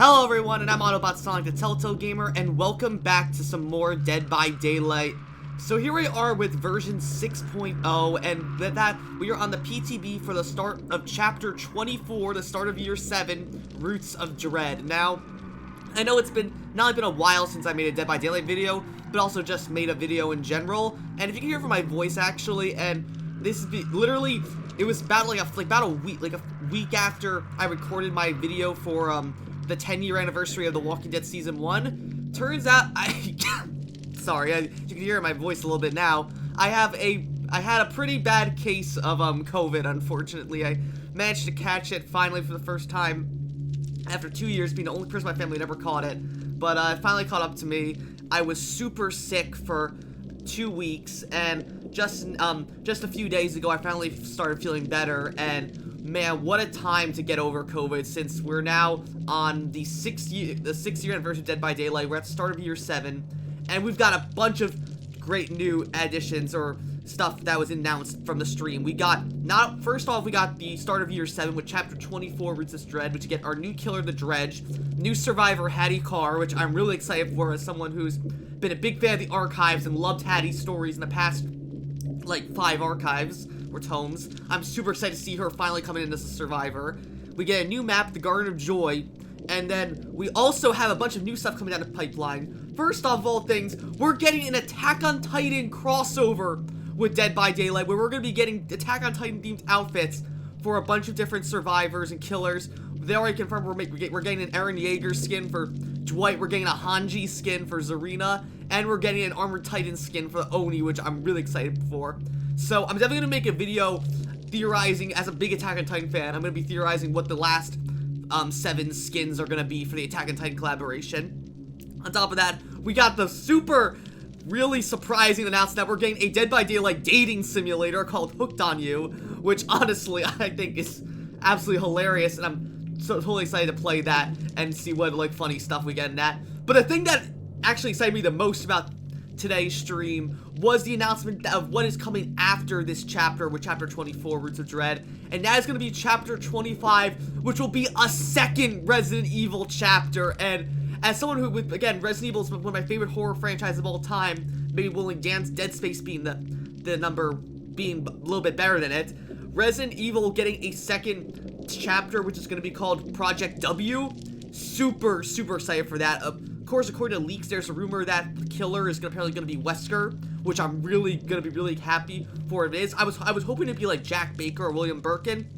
Hello everyone, and I'm Autobot Sonic the Telltale Gamer, and welcome back to some more Dead by Daylight. So here we are with version 6.0, and with that, we are on the PTB for the start of Chapter 24, the start of Year 7, Roots of Dread. Now, I know it's not only been a while since I made a Dead by Daylight video, but also just made a video in general, and if you can hear from my voice actually, and this is literally, it was about about a week after I recorded my video for the 10-year anniversary of The Walking Dead Season 1. Turns out, sorry, you can hear in my voice a little bit now. I had a pretty bad case of COVID, unfortunately. I managed to catch it finally for the first time after 2 years, being the only person in my family never caught it. But it finally caught up to me. I was super sick for 2 weeks, and just a few days ago, I finally started feeling better, and man, what a time to get over COVID, since we're now on the 6th year anniversary of Dead by Daylight. We're at the start of Year 7, and we've got a bunch of great new additions or stuff that was announced from the stream. First off, we got the start of Year 7 with Chapter 24, Roots of Dread, which you get our new killer, the Dredge, new survivor, Haddie Kaur, which I'm really excited for as someone who's been a big fan of the archives and loved Haddie's stories in the past, like, 5 archives or tomes. I'm super excited to see her finally coming in as a survivor. We get a new map, the Garden of Joy, and then we also have a bunch of new stuff coming down the pipeline. First off, of all things, we're getting an Attack on Titan crossover with Dead by Daylight, where we're going to be getting Attack on Titan themed outfits for a bunch of different survivors and killers. They already confirmed we're getting an Eren Yeager skin for Dwight, we're getting a Hanji skin for Zarina, and we're getting an Armored Titan skin for Oni, which I'm really excited for. So I'm definitely going to make a video theorizing, as a big Attack on Titan fan, I'm going to be theorizing what the last 7 skins are going to be for the Attack on Titan collaboration. On top of that, we got the really surprising announcement that we're getting a Dead by Daylight dating simulator called Hooked on You, which honestly I think is absolutely hilarious, and I'm so totally excited to play that and see what funny stuff we get in that. But the thing that actually excited me the most about today's stream was the announcement of what is coming after this chapter with Chapter 24, Roots of Dread, and that is going to be Chapter 25, which will be a second Resident Evil chapter. And as someone who, again, Resident Evil is one of my favorite horror franchises of all time, maybe willing Dead Space being the number being a little bit better than it, Resident Evil getting a second chapter, which is going to be called Project W, super excited for that. Of course, according to leaks, there's a rumor that the killer is apparently going to be Wesker, which I'm really going to be really happy for if it is. I was hoping it'd be like Jack Baker or William Birkin,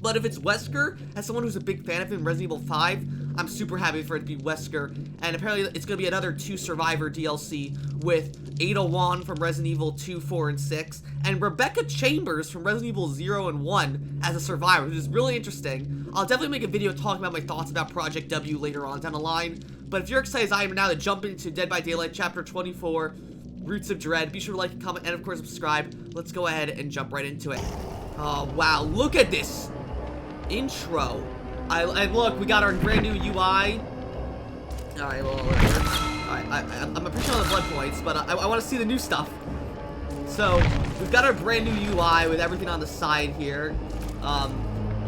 but if it's Wesker, as someone who's a big fan of him in Resident Evil 5, I'm super happy for it to be Wesker. And apparently it's going to be another 2 Survivor DLC with Ada Wong from Resident Evil 2, 4, and 6, and Rebecca Chambers from Resident Evil 0 and 1 as a survivor, which is really interesting. I'll definitely make a video talking about my thoughts about Project W later on down the line. But if you're excited as I am now to jump into Dead by Daylight Chapter 24, Roots of Dread, be sure to like, comment, and of course subscribe. Let's go ahead and jump right into it. Oh, wow, look at this intro. And look, we got our brand new UI. Alright, well, I'm appreciating all the blood points, but I want to see the new stuff. So, we've got our brand new UI with everything on the side here.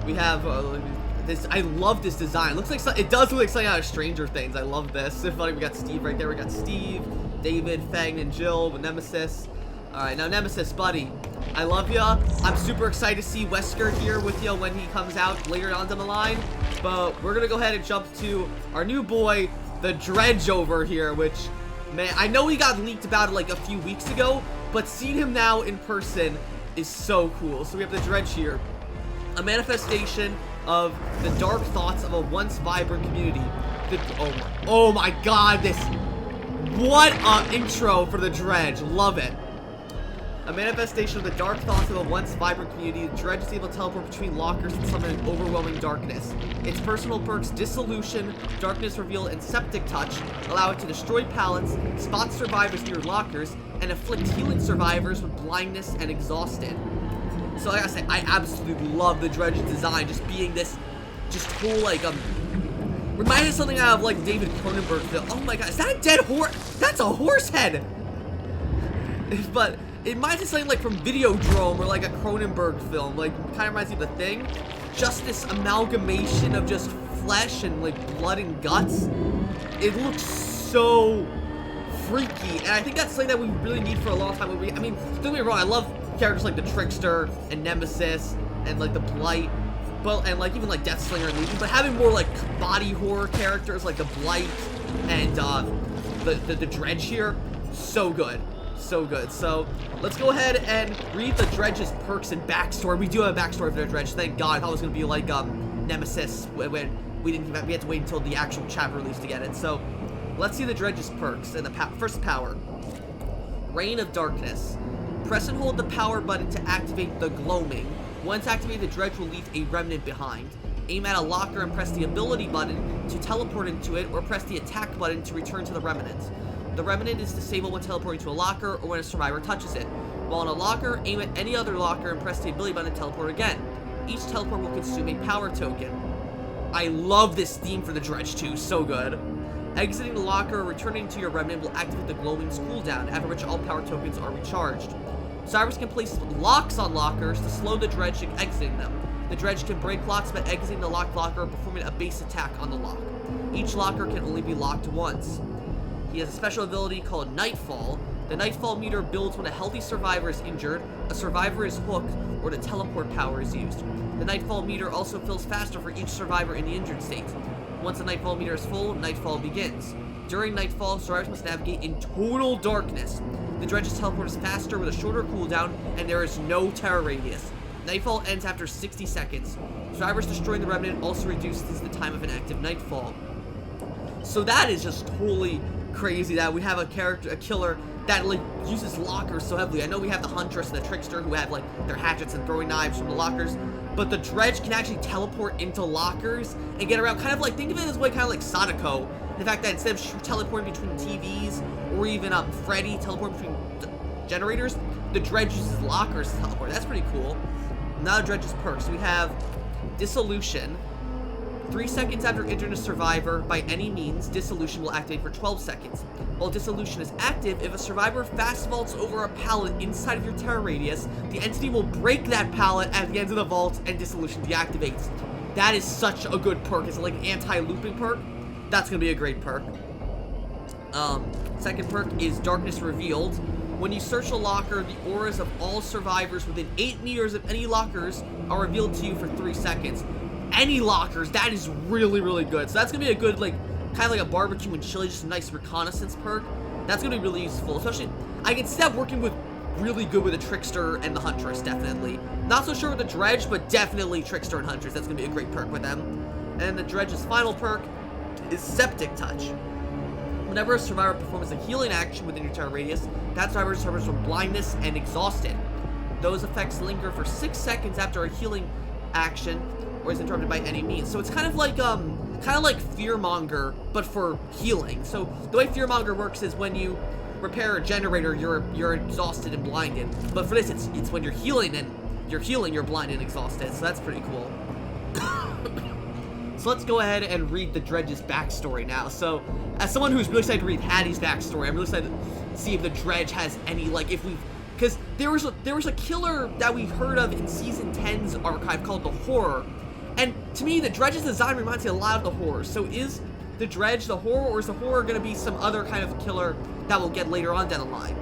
We have this. I love this design. It does look like something out of Stranger Things. I love this. It's funny, we got Steve right there. We got Steve, David, Fang, and Jill with Nemesis. Alright, now Nemesis, buddy, I love ya. I'm super excited to see Wesker here with you when he comes out later on down the line. But we're gonna go ahead and jump to our new boy, the Dredge over here, which, man, I know he got leaked about it like a few weeks ago, but seeing him now in person is so cool. So we have the Dredge here, a manifestation of the dark thoughts of a once vibrant community. Oh my god, what an intro for the Dredge. Love it. A manifestation of the dark thoughts of a once vibrant community, Dredge is able to teleport between lockers and summon an overwhelming darkness. Its personal perks, Dissolution, Darkness Reveal, and Septic Touch allow it to destroy pallets, spot survivors near lockers, and afflict healing survivors with blindness and exhausted. So like I say, I absolutely love the Dredge design, just being this, whole reminds me of something out of David Cronenberg film. Oh my god, is that a dead horse? That's a horse head! But it reminds me of something from Videodrome or a Cronenberg film. Kind of reminds me of The Thing. Just this amalgamation of just flesh and like blood and guts. It looks so freaky, and I think that's something that we really need for a long time. I mean, don't get me wrong, I love characters like the Trickster and Nemesis and like the Blight, but and like even like Deathslinger and Legion, but having more like body horror characters like the Blight and the Dredge here, so good. So good. So let's go ahead and read the Dredge's perks and backstory. We do have a backstory for the Dredge. Thank God. I thought it was gonna be like Nemesis when we had to wait until the actual chapter release to get it. So let's see the Dredge's perks and the first power. Reign of Darkness. Press and hold the power button to activate the Gloaming. Once activated, the Dredge will leave a remnant behind. Aim at a locker and press the ability button to teleport into it, or press the attack button to return to the remnant. The remnant is disabled when teleporting to a locker or when a survivor touches it. While in a locker, aim at any other locker and press the ability button to teleport again. Each teleport will consume a power token. I love this theme for the Dredge too, so good. Exiting the locker or returning to your remnant will activate the Gloaming's cooldown, after which all power tokens are recharged. Survivors can place locks on lockers to slow the Dredge in exiting them. The Dredge can break locks by exiting the locked locker or performing a base attack on the lock. Each locker can only be locked once. He has a special ability called Nightfall. The Nightfall meter builds when a healthy survivor is injured, a survivor is hooked, or the teleport power is used. The Nightfall meter also fills faster for each survivor in the injured state. Once the Nightfall meter is full, Nightfall begins. During Nightfall, survivors must navigate in total darkness. The Dredge's teleport is faster with a shorter cooldown, and there is no terror radius. Nightfall ends after 60 seconds. Survivors destroying the remnant also reduces the time of an active Nightfall. So that is just totally crazy that we have a killer that like uses lockers so heavily. I know we have the Huntress and the Trickster who have like their hatchets and throwing knives from the lockers, but the Dredge can actually teleport into lockers and get around, kind of like, think of it this way, kind of like Sadako. The fact that instead of teleporting between TVs or even Freddy teleporting between generators, the Dredge uses lockers to teleport. That's pretty cool. Now the Dredge's perks. We have Dissolution. 3 seconds after injuring a survivor by any means, Dissolution will activate for 12 seconds. While Dissolution is active, if a survivor fast vaults over a pallet inside of your terror radius, the entity will break that pallet at the end of the vault and Dissolution deactivates. That is such a good perk. It's like an anti-looping perk. That's going to be a great perk. Second perk is Darkness Revealed. When you search a locker, the auras of all survivors within 8 meters of any lockers are revealed to you for 3 seconds. Any lockers, that is really, really good. So that's gonna be a good, like, kind of like a barbecue and chili, just a nice reconnaissance perk. That's gonna be really useful, especially, I can see that working with really good with the Trickster and the Huntress, definitely. Not so sure with the Dredge, but definitely Trickster and Huntress. That's gonna be a great perk with them. And the Dredge's final perk is Septic Touch. Whenever a survivor performs a healing action within your terror radius, that survivor suffers from blindness and exhausted. Those effects linger for 6 seconds after a healing action or is interrupted by any means. So it's kind of like Fearmonger, but for healing. So the way Fearmonger works is when you repair a generator, you're exhausted and blinded. But for this, it's when you're healing, you're blinded and exhausted. So that's pretty cool. So let's go ahead and read the Dredge's backstory now. So, as someone who's really excited to read Haddie's backstory, I'm really excited to see if the Dredge has any, like, because there was a killer that we heard of in Season 10's archive called the Horror. And to me, the Dredge's design reminds me a lot of the Horror. So is the Dredge the Horror, or is the Horror going to be some other kind of killer that we'll get later on down the line?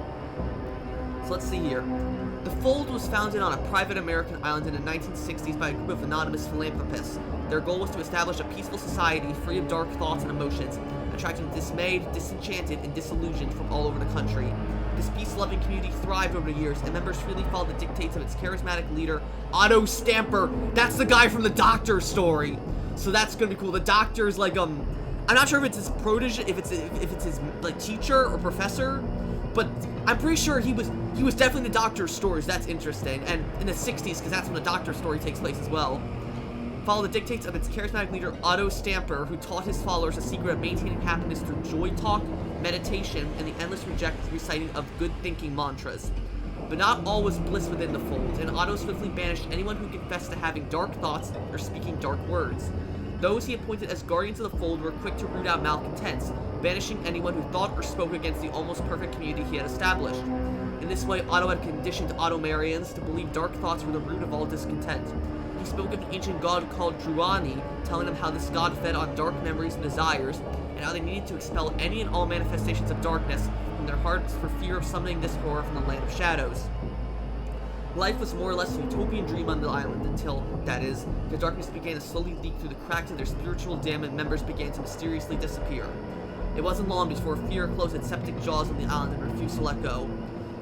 So let's see here. The Fold was founded on a private American island in the 1960s by a group of anonymous philanthropists. Their goal was to establish a peaceful society free of dark thoughts and emotions, attracting dismayed, disenchanted, and disillusioned from all over the country. This peace-loving community thrived over the years, and members freely followed the dictates of its charismatic leader, Otto Stamper. That's the guy from the Doctor story. So that's gonna be cool. The Doctor's like, I'm not sure if it's his protege, if it's his like teacher or professor, but I'm pretty sure he was definitely the Doctor's stories. That's interesting, and in the 60s, because that's when the Doctor story takes place as well. Follow the dictates of its charismatic leader, Otto Stamper, who taught his followers the secret of maintaining happiness through joy talk, meditation, and the endless reciting of good thinking mantras. But not all was bliss within the Fold, and Otto swiftly banished anyone who confessed to having dark thoughts or speaking dark words. Those he appointed as guardians of the Fold were quick to root out malcontents, banishing anyone who thought or spoke against the almost perfect community he had established. In this way, Otto had conditioned Ottomarians to believe dark thoughts were the root of all discontent. he spoke of an ancient god called Druani, telling them how this god fed on dark memories and desires, and how they needed to expel any and all manifestations of darkness from their hearts for fear of summoning this horror from the land of shadows. Life was more or less a utopian dream on the island until, that is, the darkness began to slowly leak through the cracks of their spiritual dam and members began to mysteriously disappear. It wasn't long before fear closed its septic jaws on the island and refused to let go.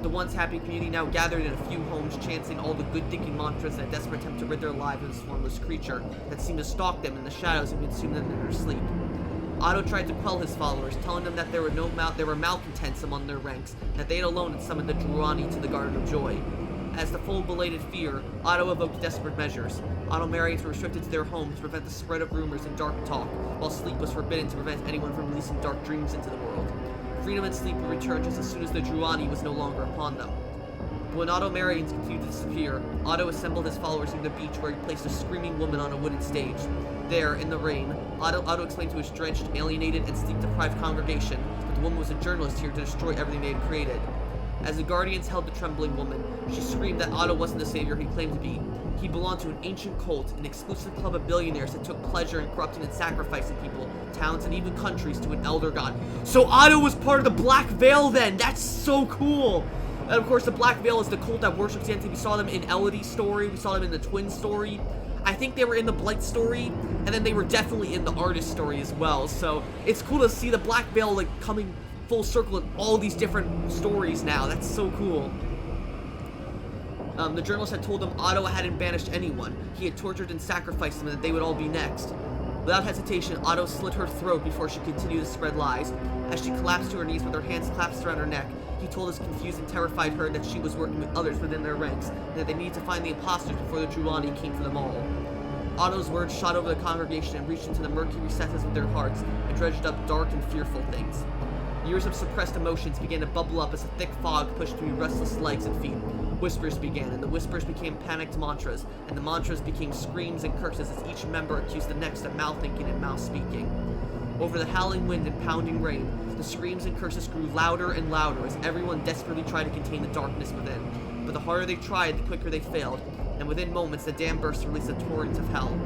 The once happy community now gathered in a few homes, chanting all the good-thinking mantras in a desperate attempt to rid their lives of this formless creature that seemed to stalk them in the shadows and consume them in their sleep. Otto tried to quell his followers, telling them that there were malcontents among their ranks, that they alone had summoned the Druani to the Garden of Joy. As the full belated fear, Otto evoked desperate measures. Automarrians were restricted to their homes to prevent the spread of rumors and dark talk, while sleep was forbidden to prevent anyone from releasing dark dreams into the world. Freedom and sleep would return just as soon as the Druani was no longer upon them. But when Automarians continued to disappear, Otto assembled his followers near the beach where he placed a screaming woman on a wooden stage. There, in the rain, Otto explained to his drenched, alienated, and sleep-deprived congregation that the woman was a journalist here to destroy everything they had created. As the Guardians held the trembling woman, she screamed that Otto wasn't the savior he claimed to be. He belonged to an ancient cult, an exclusive club of billionaires that took pleasure in corrupting and sacrificing people, towns, and even countries to an elder god. So Otto was part of the Black Veil then! That's so cool! And of course, the Black Veil is the cult that worships the entity. We saw them in Elodie's story, we saw them in the Twin story. I think they were in the Blight story, and then they were definitely in the Artist story as well. So it's cool to see the Black Veil like coming full circle in all these different stories now. That's so cool. The journalist had told them Otto hadn't banished anyone. He had tortured and sacrificed them and that they would all be next. Without hesitation, Otto slit her throat before she continued to spread lies. As she collapsed to her knees with her hands clasped around her neck, he told his confused and terrified her that she was working with others within their ranks, and that they needed to find the imposters before the Druani came for them all. Otto's words shot over the congregation and reached into the murky recesses of their hearts and dredged up dark and fearful things. Years of suppressed emotions began to bubble up as a thick fog pushed through restless legs and feet. Whispers began, and the whispers became panicked mantras, and the mantras became screams and curses as each member accused the next of mouth-thinking and mouth-speaking. Over the howling wind and pounding rain, the screams and curses grew louder and louder as everyone desperately tried to contain the darkness within. But the harder they tried, the quicker they failed, and within moments the dam burst to release a torrent of hell.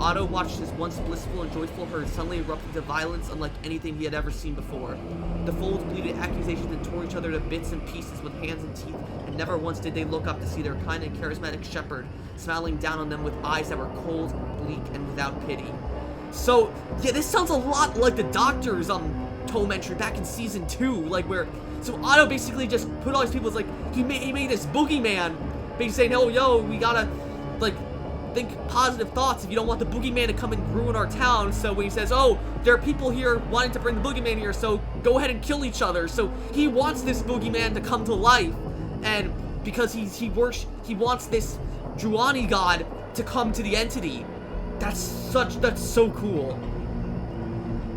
Otto watched his once blissful and joyful herd suddenly erupt into violence unlike anything he had ever seen before. The folds bleated accusations and tore each other to bits and pieces with hands and teeth, and never once did they look up to see their kind and charismatic shepherd smiling down on them with eyes that were cold, bleak, and without pity. So, yeah, this sounds a lot like the Doctor's tome entry back in season 2, like where, so Otto basically just put all these people, like, he made this boogeyman, basically saying, oh, yo, we gotta, like, think positive thoughts if you don't want the boogeyman to come and ruin our town. So when he says, oh, there are people here wanting to bring the boogeyman here, so go ahead and kill each other. So he wants this boogeyman to come to life, and because he wants this Druani god to come to the entity. That's so cool.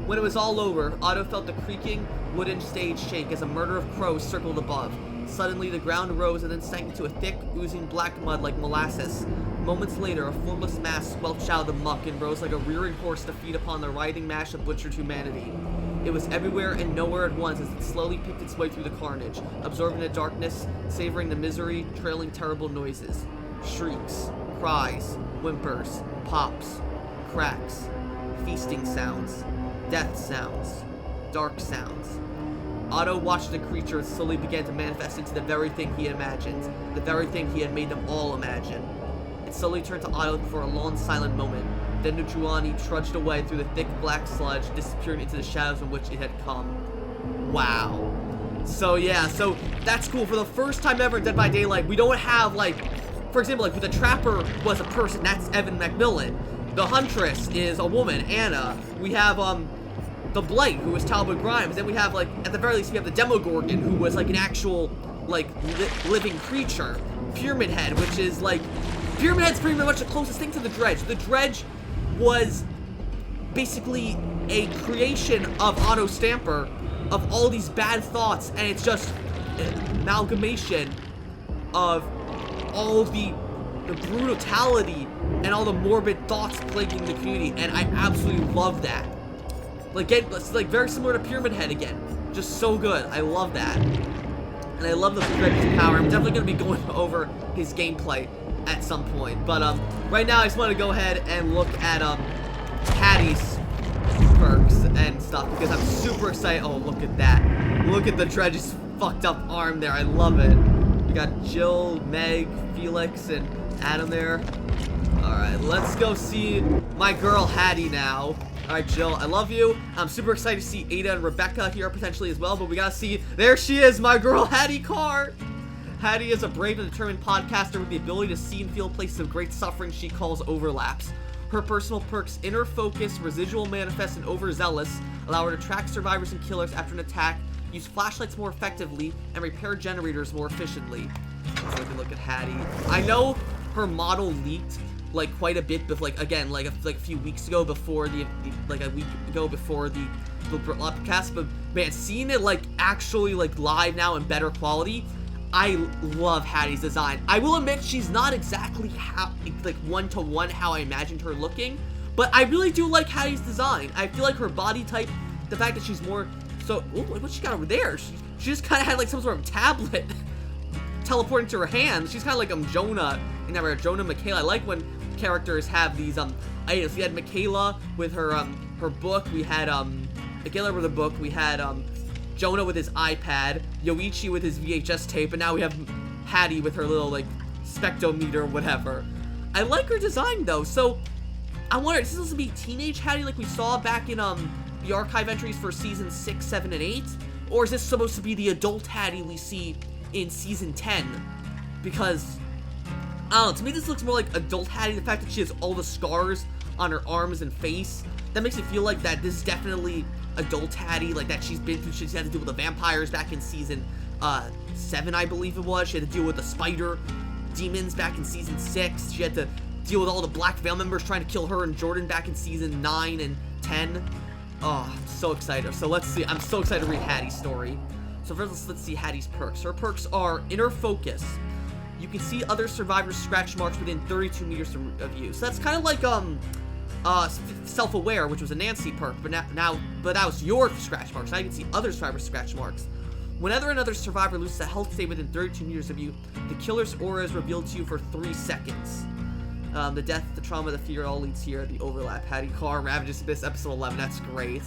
When it was all over, Otto felt the creaking wooden stage shake as a murder of crows circled above. Suddenly, the ground rose and then sank into a thick, oozing black mud like molasses. Moments later, a formless mass squelched out of the muck and rose like a rearing horse to feed upon the writhing mash of butchered humanity. It was everywhere and nowhere at once as it slowly picked its way through the carnage, absorbing the darkness, savoring the misery, trailing terrible noises. Shrieks, cries, whimpers, pops, cracks, feasting sounds, death sounds, dark sounds. Otto watched the creature slowly began to manifest into the very thing he had imagined, the very thing he had made them all imagine. It slowly turned to Otto for a long silent moment. Then the Druani trudged away through the thick black sludge, disappearing into the shadows from which it had come. Wow. So yeah, so that's cool. For the first time ever in Dead by Daylight, we don't have, like, for example, like, the Trapper was a person, that's Evan McMillan. The Huntress is a woman, Anna. We have, the Blight, who was Talbot Grimes. Then we have, like, at the very least, we have the Demogorgon, who was, like, an actual, like, living creature. Pyramid Head, which is, like, Pyramid Head's pretty much the closest thing to the Dredge. The Dredge was basically a creation of Otto Stamper, of all these bad thoughts, and it's just an amalgamation of all the brutality and all the morbid thoughts plaguing the community, and I absolutely love that. Like, it's like very similar to Pyramid Head again. Just so good. I love that. And I love the Dredge's power. I'm definitely going to be going over his gameplay at some point. But right now I just want to go ahead and look at Haddie's perks and stuff because I'm super excited. Oh, look at that. Look at the Dredge's fucked up arm there. I love it. We got Jill, Meg, Felix, and Adam there. Alright, let's go see my girl Haddie now. Alright, Jill, I love you. I'm super excited to see Ada and Rebecca here potentially as well, but we gotta see, there she is, my girl Haddie Kaur. Haddie is a brave and determined podcaster with the ability to see and feel places of great suffering she calls overlaps. Her personal perks, Inner Focus, Residual Manifest, and Overzealous, allow her to track survivors and killers after an attack, use flashlights more effectively, and repair generators more efficiently. Let's take a look at Haddie. I know her model leaked like quite a bit, but like again, like a few weeks ago before like a week ago before the podcast. But man, seeing it like actually like live now in better quality, I love Haddie's design. I will admit she's not exactly how like one-to-one how I imagined her looking, but I really do like Haddie's design. I feel like her body type, the fact that she's more so. Ooh, what she got over there? She just kind of had like some sort of tablet teleporting to her hand. She's kind of like Jonah in that Jonah Michaela. I like when characters have these items. We had Michaela with her her book. We had Michaela with a book. We had Jonah with his iPad, Yoichi with his VHS tape, and now we have Haddie with her little like spectrometer or whatever. I like her design though. So I wonder, is this supposed to be teenage Haddie like we saw back in the archive entries for season 6, 7, and 8, or is this supposed to be the adult Haddie we see in season 10? Because I don't know, to me this looks more like adult Haddie. The fact that she has all the scars on her arms and face, that makes me feel like that this is definitely adult Haddie, like that she's been through shit. She had to deal with the vampires back in season 7, I believe it was. She had to deal with the spider demons back in season 6. She had to deal with all the Black Veil members trying to kill her and Jordan back in season 9 and 10. Oh, I'm so excited. So let's see. I'm so excited to read Haddie's story. So first, let's see Haddie's perks. Her perks are Inner Focus. You can see other survivors' scratch marks within 32 meters of you. So that's kind of like Self-Aware, which was a Nancy perk, but that was your scratch marks. Now you can see other survivors' scratch marks. Whenever another survivor loses a health save within 32 meters of you, the killer's aura is revealed to you for 3 seconds. The death, the trauma, the fear all leads here. The overlap. Haddie Kaur, Ravages Abyss, episode 11. That's great.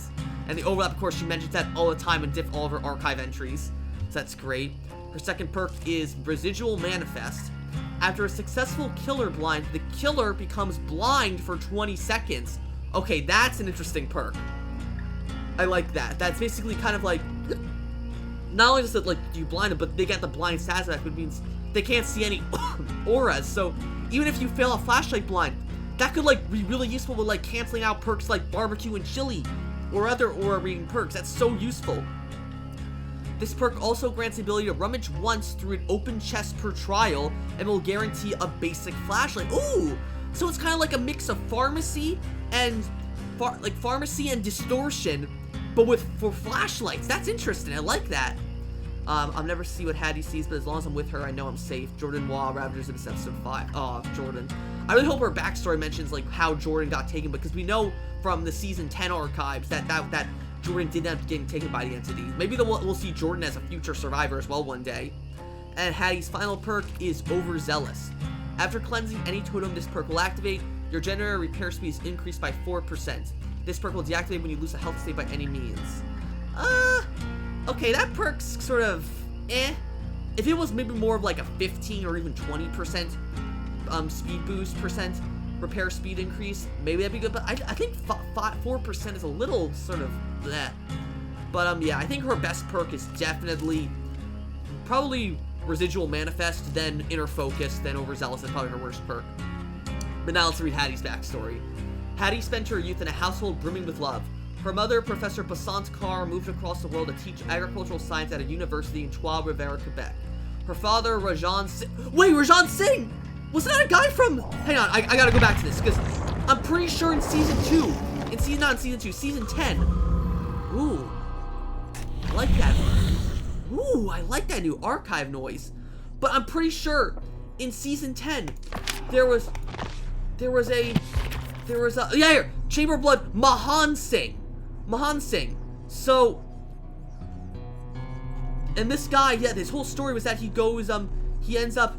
And the overlap, of course, she mentions that all the time in all of her archive entries. So that's great. Her second perk is Residual Manifest. After a successful killer blind, the killer becomes blind for 20 seconds. Okay, that's an interesting perk. I like that. That's basically kind of like, not only does it like you blind them, but they get the blind status effect, which means they can't see any auras. So even if you fail a flashlight blind, that could like be really useful with like canceling out perks like barbecue and chili or other aura reading perks. That's so useful. This perk also grants the ability to rummage once through an open chest per trial and will guarantee a basic flashlight. Ooh! So it's kind of like a mix of pharmacy and pharmacy and distortion, but for flashlights. That's interesting. I like that. I'll never see what Haddie sees, but as long as I'm with her, I know I'm safe. Jordan Waugh, Ravagers of episode 5. Oh, Jordan. I really hope her backstory mentions like how Jordan got taken, because we know from the season 10 archives that Jordan did end up getting taken by the entities. Maybe we'll see Jordan as a future survivor as well one day. And Haddie's final perk is Overzealous. After cleansing any totem this perk will activate, your generator repair speed is increased by 4%. This perk will deactivate when you lose a health state by any means. Okay, that perk's sort of eh. If it was maybe more of like a 15 or even 20% speed boost repair speed increase, maybe that'd be good, but I think 4% is a little sort of bleh. But yeah, I think her best perk is definitely probably Residual Manifest, then Inner Focus, then Overzealous is probably her worst perk. But now let's read Haddie's backstory. Haddie spent her youth in a household brimming with love. Her mother, Professor Passant Kaur, moved across the world to teach agricultural science at a university in Trois-Rivières, Quebec. Her father, Rajan Singh... Wait, Rajan Singh! Wasn't that a guy from... Hang on, I gotta go back to this, because I'm pretty sure in season 2, not season 2, season 10. Ooh. I like that. Ooh, I like that new archive noise. But I'm pretty sure in season 10, there was a, yeah, here, Chamber of Blood, Mahan Singh. So, and this guy, yeah, his whole story was that he goes, he ends up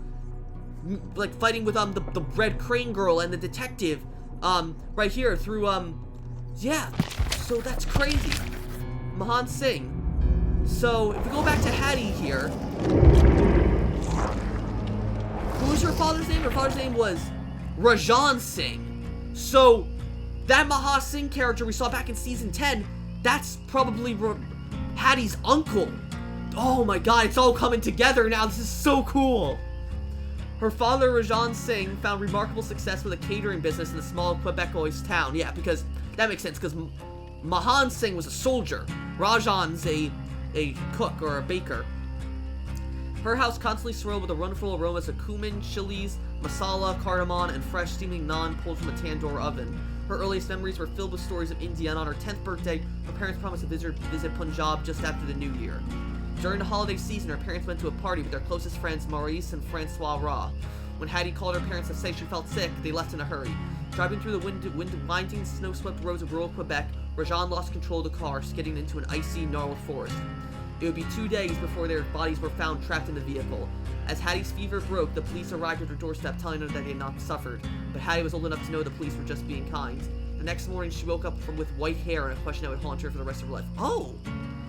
like fighting with the Red Crane girl and the detective right here through yeah, so that's crazy. Mahan Singh. So if we go back to Haddie here, who was her father's name? Her father's name was Rajan Singh. So that Mahan Singh character we saw back in season 10, that's probably Hattie's uncle. Oh my god, it's all coming together now. This is so cool. Her father, Rajan Singh, found remarkable success with a catering business in a small Quebecois town. Yeah, because that makes sense, because Mahan Singh was a soldier. Rajan's a cook or a baker. Her house constantly swirled with the wonderful aromas of cumin, chilies, masala, cardamom, and fresh steaming naan pulled from a tandoor oven. Her earliest memories were filled with stories of India, and on her 10th birthday, her parents promised to visit Punjab just after the new year. During the holiday season, her parents went to a party with their closest friends Maurice and Francois Ra. When Haddie called her parents to say she felt sick, they left in a hurry. Driving through the winding, snow-swept roads of rural Quebec, Rajan lost control of the car, skidding into an icy, gnarled forest. It would be 2 days before their bodies were found trapped in the vehicle. As Hattie's fever broke, the police arrived at her doorstep telling her that they had not suffered, but Haddie was old enough to know the police were just being kind. The next morning, she woke up with white hair and a question that would haunt her for the rest of her life. Oh!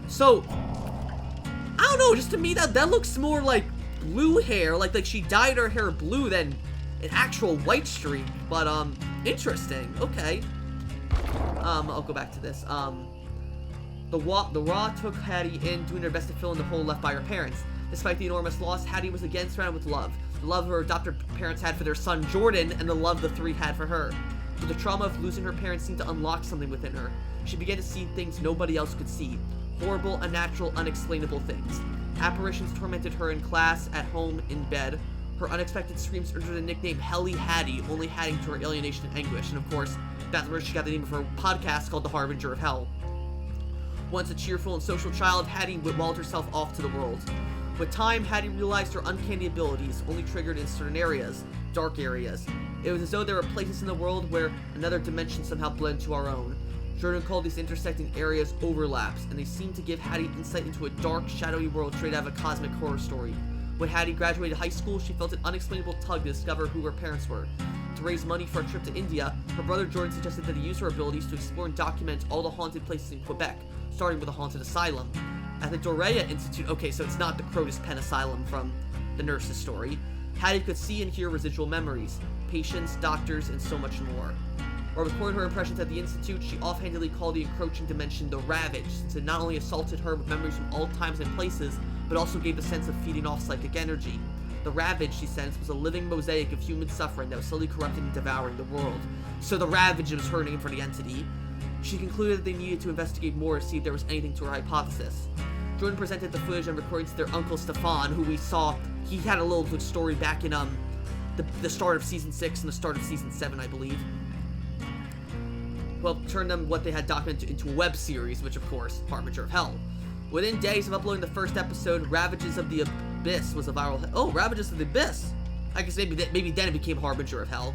So, I don't know, just to me that looks more like blue hair, like she dyed her hair blue than an actual white streak, but interesting. Okay. I'll go back to this. The Ra took Haddie in, doing their best to fill in the hole left by her parents. Despite the enormous loss, Haddie was again surrounded with love. The love her adopted parents had for their son Jordan, and the love the three had for her. But the trauma of losing her parents seemed to unlock something within her. She began to see things nobody else could see. Horrible, unnatural, unexplainable things. Apparitions tormented her in class, at home, in bed. Her unexpected screams earned her the nickname Helly Haddie, only adding to her alienation and anguish. And of course, that's where she got the name of her podcast called The Harbinger of Hell. Once a cheerful and social child, Haddie walled herself off to the world. With time, Haddie realized her uncanny abilities, only triggered in certain areas, dark areas. It was as though there were places in the world where another dimension somehow blended to our own. Jordan called these intersecting areas overlaps, and they seemed to give Haddie insight into a dark, shadowy world straight out of a cosmic horror story. When Haddie graduated high school, she felt an unexplainable tug to discover who her parents were. To raise money for a trip to India, her brother Jordan suggested that he use her abilities to explore and document all the haunted places in Quebec, starting with a haunted asylum. At the Dorea Institute, okay, so it's not the Crotus Pen Asylum from the nurse's story, Haddie could see and hear residual memories, patients, doctors, and so much more. While recording her impressions at the Institute, she offhandedly called the encroaching dimension the Ravage, since it not only assaulted her with memories from all times and places, but also gave a sense of feeding off psychic energy. The Ravage, she sensed, was a living mosaic of human suffering that was slowly corrupting and devouring the world. So the Ravage was her name for the entity. She concluded that they needed to investigate more to see if there was anything to her hypothesis. Jordan presented the footage and recordings to their uncle Stefan, who we saw, he had a little good story back in the start of Season 6 and the start of Season 7, I believe. Well, turned them what they had documented into a web series, which of course, Harbinger of Hell. Within days of uploading the first episode, Ravages of the Abyss was a viral hit. Oh, Ravages of the Abyss! I guess maybe then it became Harbinger of Hell.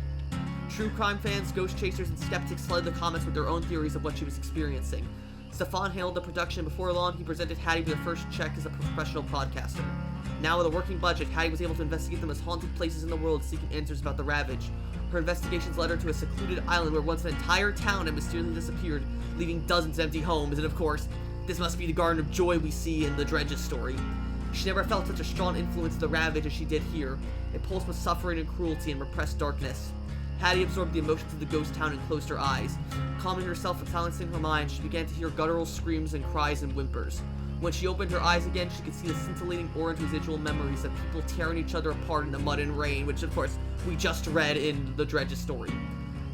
True crime fans, ghost chasers, and skeptics flooded the comments with their own theories of what she was experiencing. Stefan hailed the production. Before long, he presented Haddie with her first check as a professional podcaster. Now with a working budget, Haddie was able to investigate the most haunted places in the world, seeking answers about the Ravage. Her investigations led her to a secluded island where once an entire town had mysteriously disappeared, leaving dozens of empty homes, and of course, this must be the Garden of Joy we see in the Dredge's story. She never felt such a strong influence of the Ravage as she did here. It pulsed with suffering and cruelty and repressed darkness. Haddie absorbed the emotions of the ghost town and closed her eyes. Calming herself and silencing her mind, she began to hear guttural screams and cries and whimpers. When she opened her eyes again, she could see the scintillating orange residual memories of people tearing each other apart in the mud and rain, which of course we just read in the Dredge's story.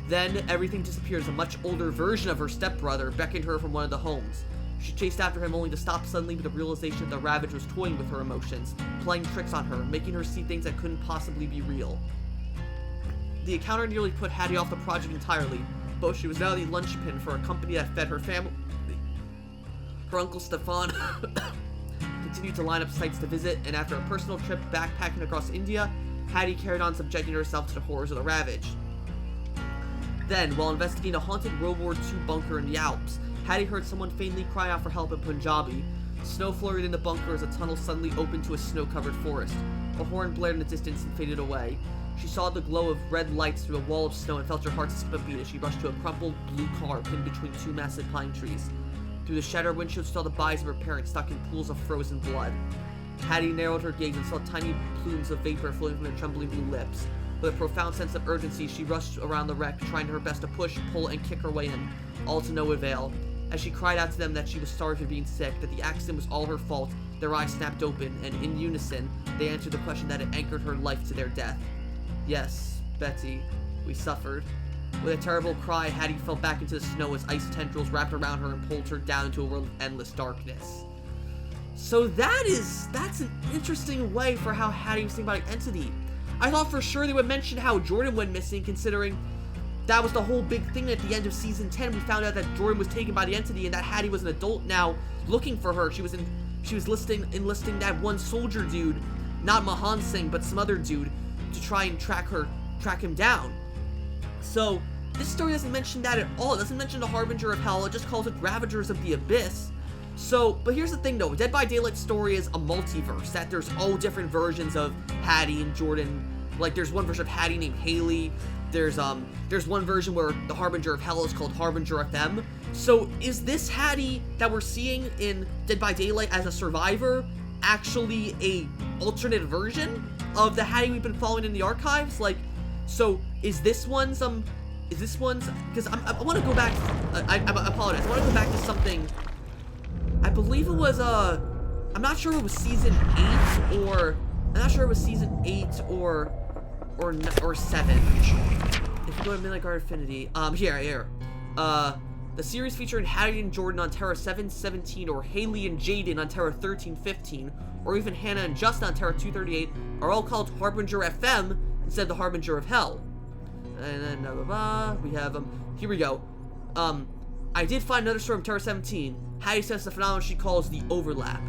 Then everything disappeared as a much older version of her stepbrother beckoned her from one of the homes. She chased after him only to stop suddenly with the realization that the Ravage was toying with her emotions, playing tricks on her, making her see things that couldn't possibly be real. The encounter nearly put Haddie off the project entirely, but she was now the linchpin for a company that fed her family. Her uncle Stefan continued to line up sites to visit, and after a personal trip backpacking across India, Haddie carried on subjecting herself to the horrors of the Ravage. Then, while investigating a haunted World War II bunker in the Alps, Haddie heard someone faintly cry out for help in Punjabi. Snow flurried in the bunker as a tunnel suddenly opened to a snow-covered forest. A horn blared in the distance and faded away. She saw the glow of red lights through a wall of snow and felt her heart skip a beat as she rushed to a crumpled blue car pinned between two massive pine trees. Through the shattered windshield, she saw the bodies of her parents stuck in pools of frozen blood. Haddie narrowed her gaze and saw tiny plumes of vapor floating from their trembling blue lips. With a profound sense of urgency, she rushed around the wreck, trying her best to push, pull, and kick her way in, all to no avail. As she cried out to them that she was sorry for being sick, that the accident was all her fault, their eyes snapped open, and in unison, they answered the question that had anchored her life to their death. Yes, Betty, we suffered. With a terrible cry, Haddie fell back into the snow as ice tendrils wrapped around her and pulled her down into a world of endless darkness. So that's an interesting way for how Haddie was thinking about an entity. I thought for sure they would mention how Jordan went missing, considering that was the whole big thing at the end of Season 10. We found out that Jordan was taken by the entity and that Haddie was an adult now looking for her. She was enlisting that one soldier dude, not Mahan Singh, but some other dude, to try and track him down. So, this story doesn't mention that at all. It doesn't mention the Harbinger of Hell. It just calls it Ravagers of the Abyss. So, but here's the thing though, Dead by Daylight's story is a multiverse, that there's all different versions of Haddie and Jordan. Like, there's one version of Haddie named Haley. There's one version where the Harbinger of Hell is called Harbinger FM. So, is this Haddie that we're seeing in Dead by Daylight as a survivor actually a alternate version of the Haddie we've been following in the archives? Like, so is this one's, because I want to go back, I apologize, I want to go back to something. I believe it was, I'm not sure it was season 8 or, I'm not sure it was season 8 or 7. If you go to Midnight Guard Infinity, here. The series featuring Haddie and Jordan on Terra 717, or Haley and Jaden on Terra 1315, or even Hannah and Justin on Terra 238, are all called Harbinger FM instead of the Harbinger of Hell. And then, we have, here we go. I did find another story from Terra 17. Haddie says the phenomenon she calls the overlap.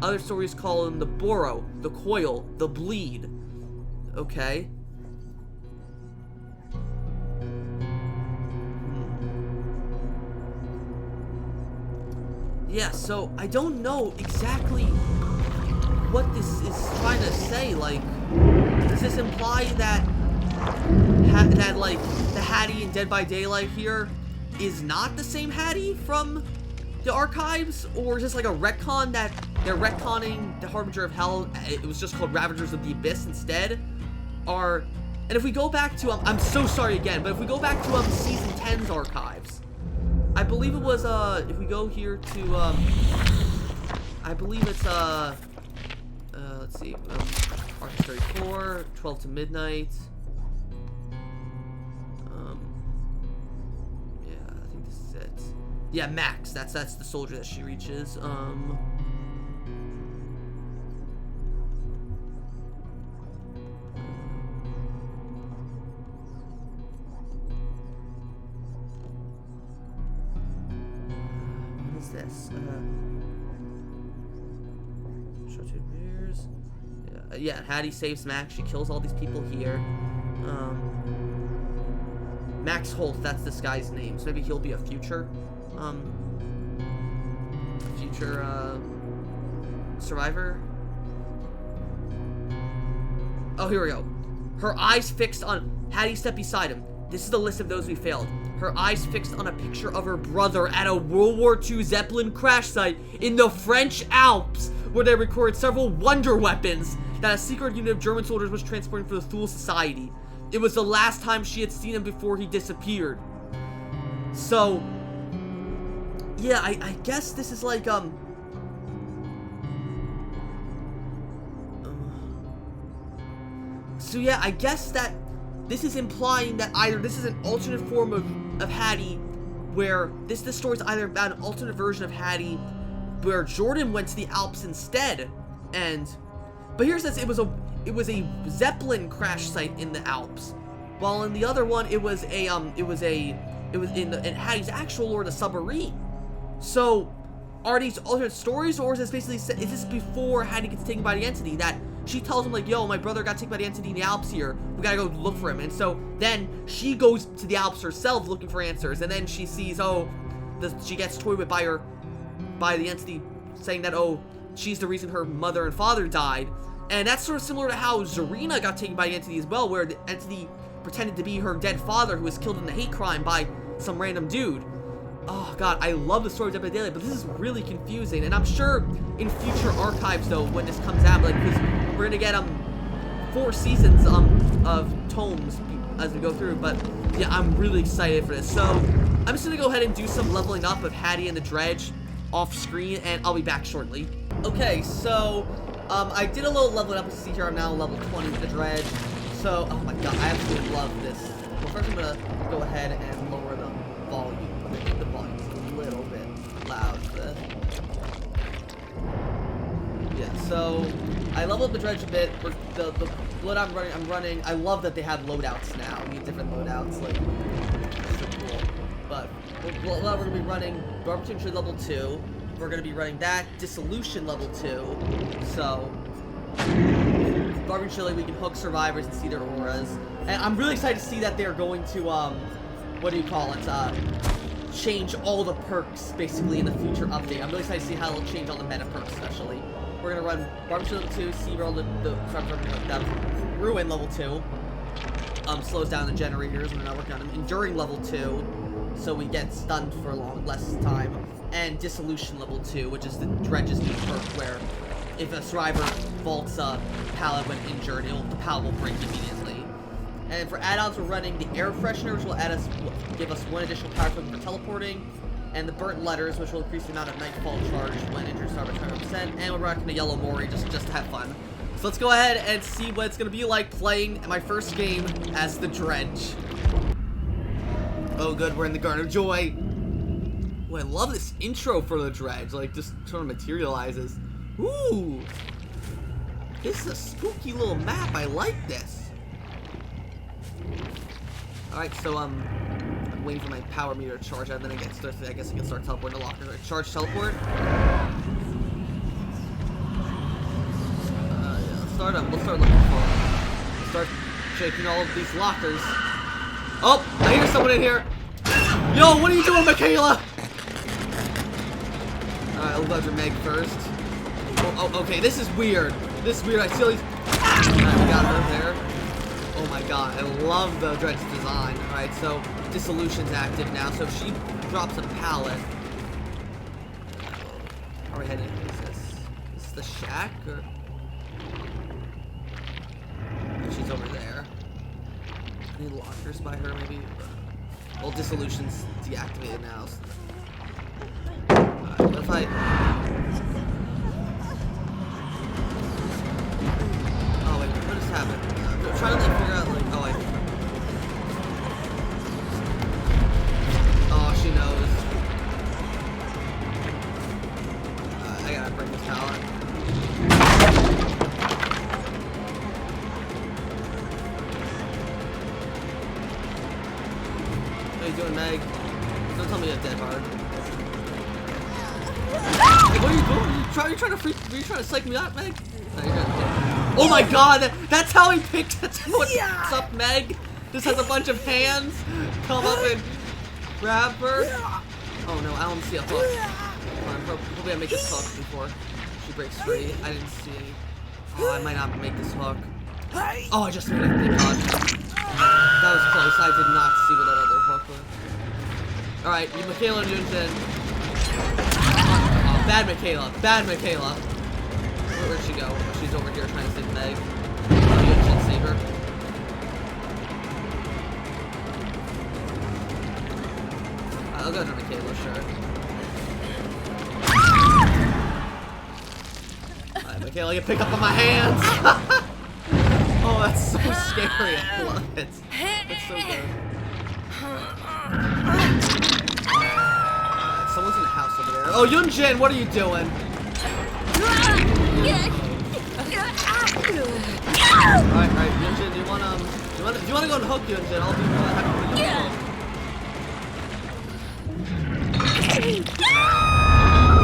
Other stories call them the burrow, the coil, the bleed. Okay. Yeah, so I don't know exactly what this is trying to say. Like, does this imply that like the Haddie in Dead by Daylight here is not the same Haddie from the archives, or is this like a retcon that they're retconning the Harbinger of Hell? It was just called Ravagers of the Abyss instead. And if we go back to I'm so sorry again, but if we go back to season 10's archives, I believe it was if we go here to I believe it's let's see, Archers 34, 12 to midnight. Yeah, I think this is it. Yeah, Max. That's the soldier that she reaches. What is this? Short-term mirrors. Yeah, Haddie saves Max. She kills all these people here. Max Holt, that's this guy's name. So maybe he'll be a future survivor. Oh, here we go. Her eyes fixed on Haddie stepped beside him. This is the list of those we failed. Her eyes fixed on a picture of her brother at a World War II Zeppelin crash site in the French Alps, where they recorded several wonder weapons that a secret unit of German soldiers was transporting for the Thule Society. It was the last time she had seen him before he disappeared. So, yeah, I guess this is like, so yeah, I guess that this is implying that either this is an alternate form of Haddie, where this story is either about an alternate version of Haddie, where Jordan went to the Alps instead, but here it says it was a Zeppelin crash site in the Alps, while in the other one it was in Haddie's actual lore, the submarine. So, are these alternate stories, or is this basically, is this before Haddie gets taken by the entity, that she tells him, like, yo, my brother got taken by the entity in the Alps here, we gotta go look for him, and so then she goes to the Alps herself looking for answers, and then she sees, she gets toyed with by the entity, saying that, she's the reason her mother and father died, And that's sort of similar to how Zarina got taken by the entity as well, where the entity pretended to be her dead father who was killed in a hate crime by some random dude. Oh god, I love the story of Dead by Daylight, but this is really confusing. And I'm sure in future archives, though, when this comes out, like, because we're gonna get 4 seasons of tomes as we go through. But yeah, I'm really excited for this. So I'm just gonna go ahead and do some leveling up of Haddie and the Dredge off screen, and I'll be back shortly. Okay, so I did a little leveling up. You see here, I'm now level 20 with the Dredge. So, oh my god, I absolutely love this. Well, first I'm gonna go ahead and lower the volume. I think the volume's a little bit loud for this. Yeah, so I leveled up the Dredge a bit. The loadout I'm running, I love that they have loadouts now. We have different loadouts, like, that's so cool. But we're gonna be running Barbecue Tree level 2. We're gonna be running that Dissolution level 2. So Barbecue Chili, we can hook survivors and see their auras. And I'm really excited to see that they're going to what do you call it? Change all the perks basically in the future update. I'm really excited to see how they'll change all the meta perks, especially. We're gonna run Barbecue level 2, Sea-Roll the Ruin level 2. Slows down the generators when we're not working on them. Enduring level 2, so we get stunned for less time. And Dissolution level 2, which is the Dredge's new perk, where if a survivor vaults a pallet when injured, the pallet will break immediately. And for add-ons, we're running the Air Freshener, which will give us 1 additional power token for teleporting, and the Burnt Letters, which will increase the amount of Nightfall charge when injured survivor 20%, and we're rocking the Yellow Mori just to have fun. So let's go ahead and see what it's going to be like playing my first game as the Dredge. Oh good, we're in the Garden of Joy. Oh, I love this intro for the Dredge, like, just sort of materializes. Ooh! This is a spooky little map, I like this. Alright, so, I'm waiting for my power meter to charge out, and then I guess I can start teleporting to lockers. Right, charge teleport. Yeah, we'll start looking for it. Start shaking all of these lockers. Oh, I hear someone in here. Yo, what are you doing, Michaela? Alright, I'll go after Meg first. Oh, okay, this is weird. This is weird. I see all these. Alright, we got her there. Oh my god, I love the Dredge design. Alright, so Dissolution's active now, so if she drops a pallet. Are we heading? Is this the shack? Or? Oh, she's over there. Any lockers by her, maybe? Well, Dissolution's deactivated now. So. Alright, what if I. Oh, wait, what just happened? I'm trying to like figure out, like, oh, she knows. I gotta bring this pallet. How you doing, Meg? Don't tell me you're dead hard. Hey, what are you doing? Are you trying to psych me out, Meg? No, you're gonna... Oh my god! That's how he picked it! What's up, Meg? This has a bunch of hands. Come up and grab her. Oh no, I don't see a hook. Come on, probably I make this hook before she breaks free. I didn't see any. Oh, I might not make this hook. Oh, I just made it. Thank god. That was close. I did not see what that other hook was. Alright, Michaela Nugent. Oh, bad Michaela. Bad Michaela. Where'd she go? Oh, she's over here trying to save Meg. Nugent should save her. I'll go to Michaela, sure. Alright, Michaela, you pick up on my hands! Oh, that's so scary. I love it. It's so good. Someone's in the house over there. Oh, Yunjin, what are you doing? Alright, Yunjin, do you wanna go and hook Yunjin? I'll be happy to hook.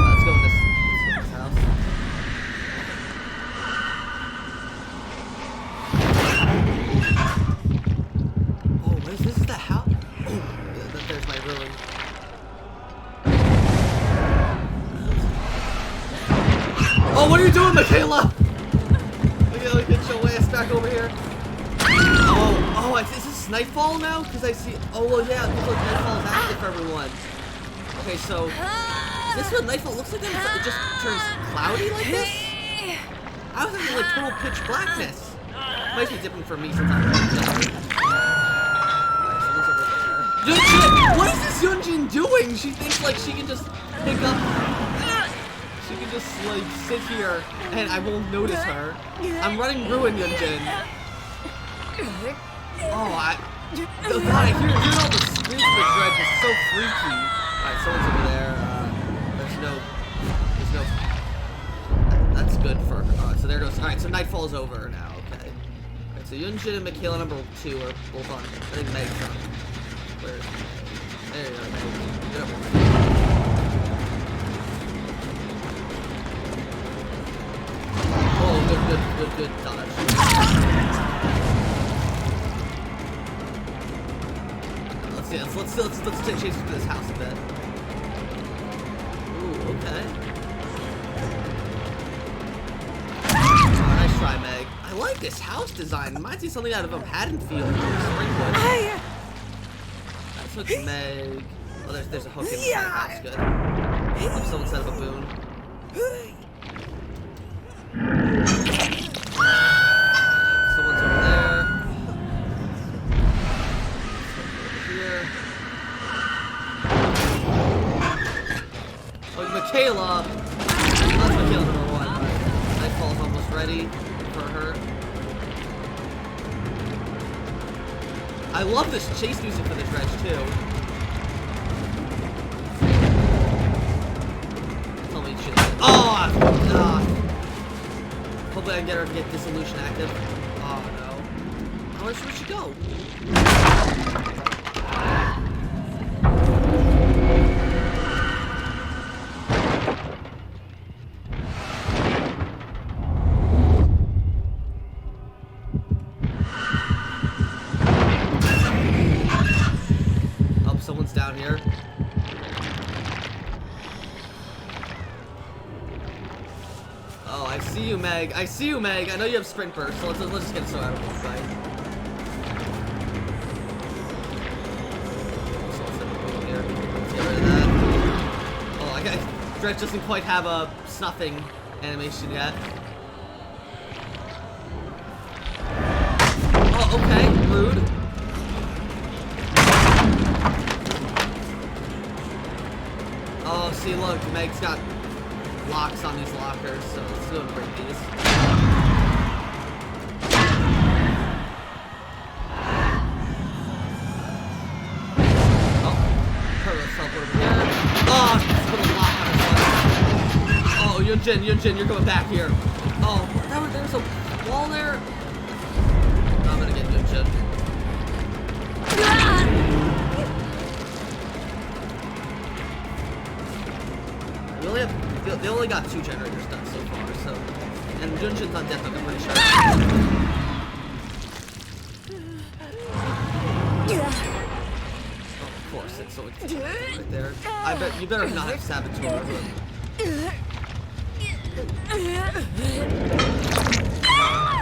Let's go in this house. Oh, what is this? Is the house? Oh, there's my ruin. Oh, what are you doing, Michaela? is this Nightfall now? Because I see. Oh well, yeah. Look, Nightfall is active for everyone. Okay, so is this what Nightfall looks like? Then it just turns cloudy like this. I was thinking like total pitch blackness. Might be different for me since I'm Yunjin! What is this Yunjin doing? She thinks like she can just pick up. She can just like sit here and I won't notice her. I'm running ruin, Yunjin. Oh, God, I hear all the screams of the Dredge. It's so freaky. Alright, someone's over there. There's no. That's good for her. So there goes. Alright, so Nightfall's over now. Okay. Alright, so Yunjin and Michaela number 2 are both on. I think Meg's on. Where is Meg? There you go, Meg. Get over there. Oh, good dodge. Let's take chase through this house a bit. Ooh, okay. Nice try, Meg. I like this house design. Reminds me of something out of Haddonfield or Springwood. Let's hook Meg. Oh, there's a hook in the house. Good. Someone set up a boon. Someone's over there. Michaela! That's Michaela number 1. Nightfall's almost ready for her. I love this chase music for the Dredge, too. Tell me she likes it. Oh! Hopefully I can get her to get Dissolution active. Oh, no. Where should she go? Someone's down here. Oh, I see you, Meg. I see you, Meg. I know you have sprint burst, so let's just get so out of this fight. Let's get rid of that. Oh, I guess Dredge doesn't quite have a snuffing animation yet. Oh, okay. Rude. Oh, see, look, Meg's got locks on these lockers, so let's go and break these. Oh, her herself over here. Oh, she's put a lock on herself. Oh, Yunjin, you're coming back here. Oh, there's a wall there. I'm gonna get Yunjin. They only got 2 generators done so far, so. And Yunjin's on death, I'm pretty sure. Oh, of course, it's so right there. I bet you better not have Saboteur.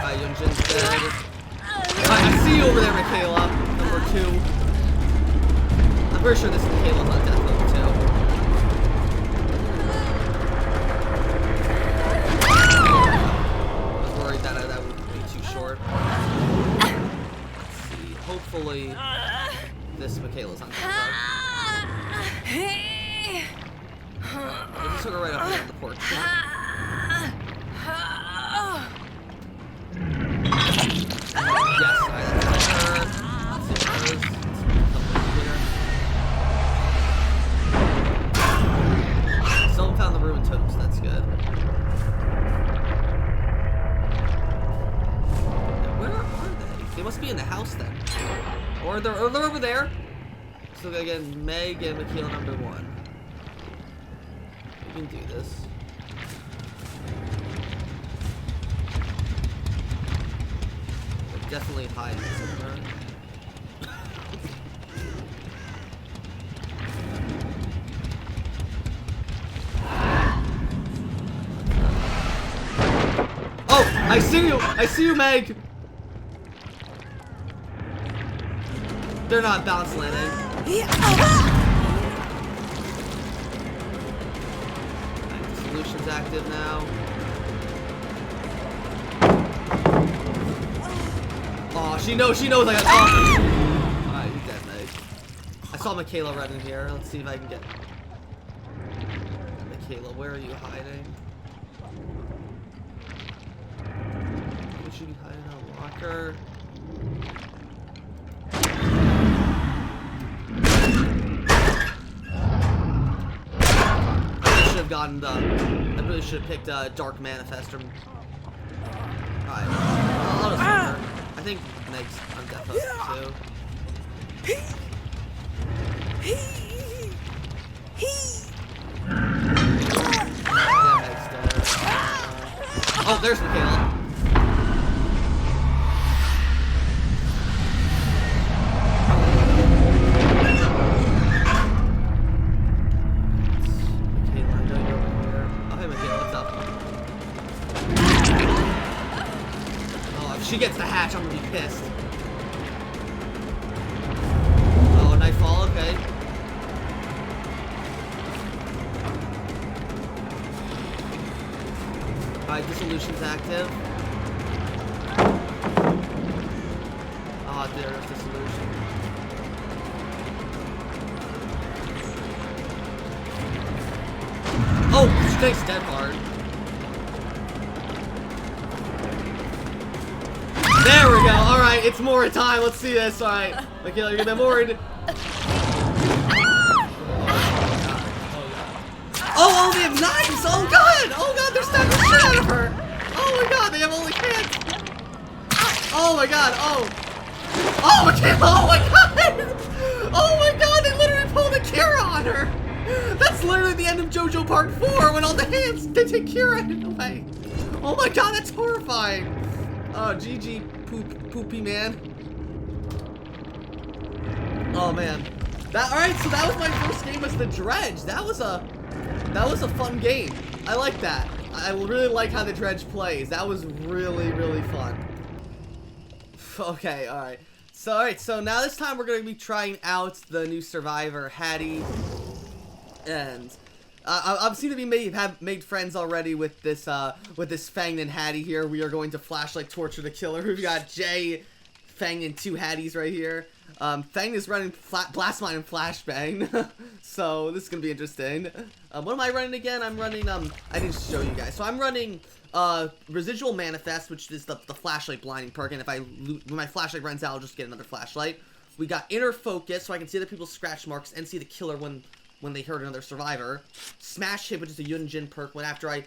Alright, Yunjin's dead. Alright, I see you over there, Michaela. Number 2. I'm pretty sure this Michaela's on death level 2. Hopefully, this Michaela's on the side. We'll just hook her right up here on the porch. Yes, alright, that's her. Let's see what it is. Someone found the ruined totems, that's good. Where are they? They must be in the house then. Or they're over there. So again, Meg and Michaela number 1. We can do this. They're definitely hiding somewhere. Oh, I see you, Meg. They're not bounce landing. Right, solution's active now. Oh, she knows I got. Oh. Alright, he's dead, mate. I saw Michaela running here. Let's see if I can get. Michaela, where are you hiding? Would you be hiding in a locker? I should have gotten the. I really should have picked Dark Manifest. Alright. I'll just her. I think Meg's on death hook too. Yeah, Meg's dead. Oh, there's Michaela. Michaela, I know you're over here. Oh, hey Michaela, what's up? If she gets the hatch, I'm gonna be pissed. Oh, nightfall, okay. Alright, dissolution's active. Ah, there's dissolution. Oh, thanks, dead hard. There we go. Alright, it's more time. Let's see this. Alright. Michaela, you're gonna board. Oh, they have knives! Oh god! Oh god, they're stabbing the shit out of her! Oh my god, they have only hands! Oh my god, oh! Oh, Michaela, oh my god! Oh my god, they literally pulled a Kira on her! That's literally the end of JoJo Part 4 when all the hands, they take Kira away. Oh my god, that's horrifying! Oh, GG, poopy man. Oh man. Alright, so that was my first game as the Dredge. That was a fun game. I like that. I really like how the Dredge plays. That was really, really fun. Okay, alright. So now this time we're gonna be trying out the new survivor, Haddie. And I've seen that we have made friends already with this Fang and Haddie here. We are going to flashlight torture the killer. We've got Jay, Fang, and 2 Haddies right here. Fang is running Blastmine and Flashbang, so this is gonna be interesting. What am I running again? I'm running I didn't show you guys. So I'm running Residual Manifest, which is the flashlight blinding perk, and if when my flashlight runs out, I'll just get another flashlight. We got Inner Focus, so I can see other people's scratch marks and see the killer when they hurt another survivor. Smash Hit, which is a Yunjin perk, when after I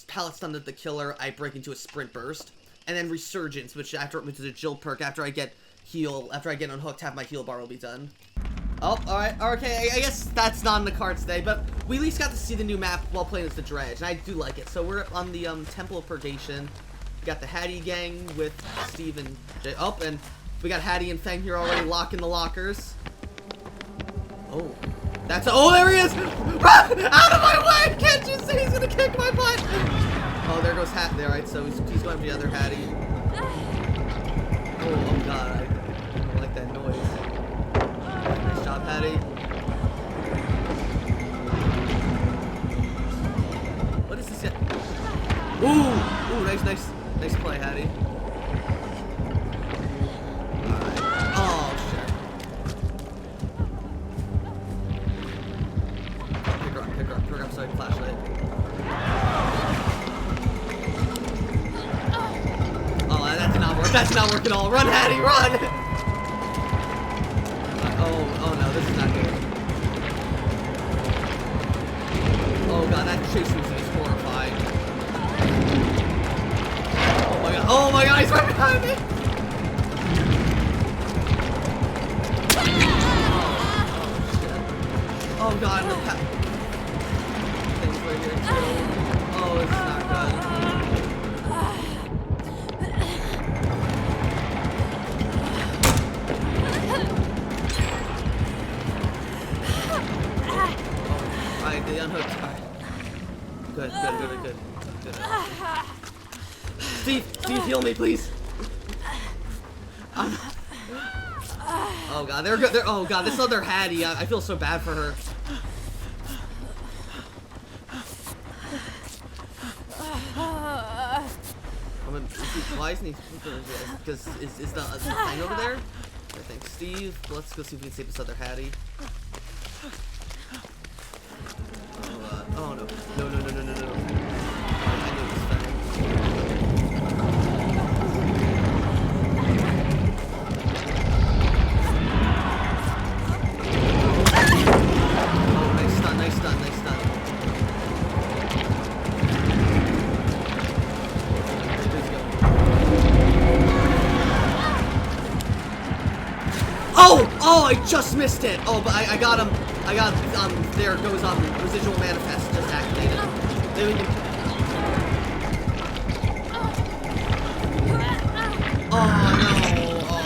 pallet stun the killer, I break into a sprint burst. And then Resurgence, which is a Jill perk, after I get unhooked, half my heal bar will be done. Oh, alright, okay, I guess that's not in the cards today, but we at least got to see the new map while playing as the Dredge, and I do like it. So we're on the Temple of Purgation. We got the Haddie gang with Steve and Jay. Oh, and we got Haddie and Fang here already locking the lockers. Oh. Oh, there he is! Run! Out of my way! Can't you see? He's gonna kick my butt! Oh, there goes Hat there, right? So he's going to the other Haddie. Oh god, I don't like that noise. Nice job, Haddie. What is this yet? Ooh! Ooh, nice play, Haddie. Alright. Oh, shit. Pick her up so I can flashlight. Oh, that did not work. That's not working at all. Run, Haddie, run! Oh no, this is not good. Oh god, that chase music is horrifying. Oh my god, he's right behind me! Oh god, no things right here too. Oh, this is not good. Alright, the unhooked. Alright. Good. Steve, heal me, please. Oh god, they're good. Oh god, this other Haddie. I feel so bad for her. Why isn't he? Because is the thing over there? I think Steve. Let's go see if we can save this other Haddie. Oh no! No! I know this thing. Oh, nice stun! Oh, I just missed it. Oh, but I got him. There goes residual manifest just activated. Then we can... Oh, no. Oh.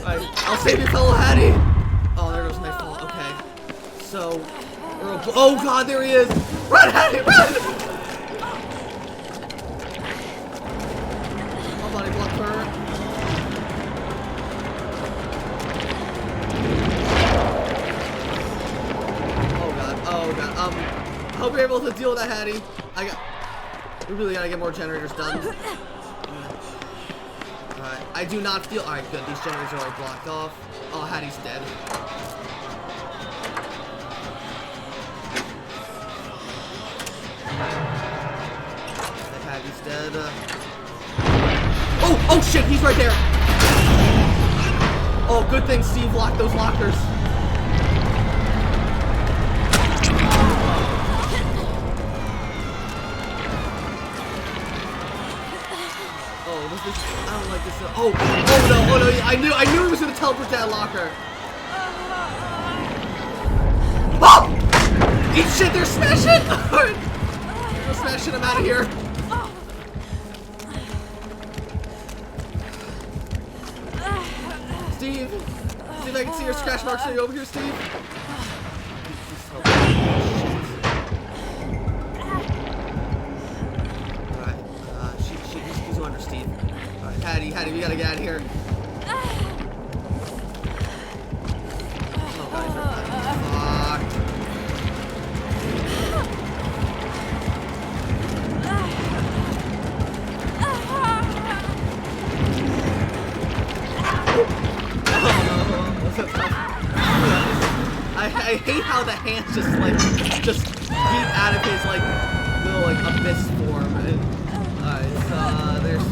Alright, I'll save you, fellow Haddie. Oh, there goes Nightfall. Okay. So, oh god, there he is. Run, Haddie, run! Oh, buddy, blocked her. I hope you're able to deal with that, Haddie. We really gotta get more generators done. Alright, I do not feel. Alright, good. These generators are already blocked off. Oh, Haddie's dead. Haddie's dead. Oh shit, he's right there. Oh, good thing Steve locked those lockers. I don't like this. Oh no! I knew he was gonna teleport that locker. Oh! Eat shit! They're smashing! They're smashing him out of here. Steve, see if I can see your scratch marks. Are you over here, Steve? He's under Steve. Alright, Haddie, we gotta get out of here. Oh, guys, fuck. I hate how the hands just beat out of his little abyss form. Alright, so there's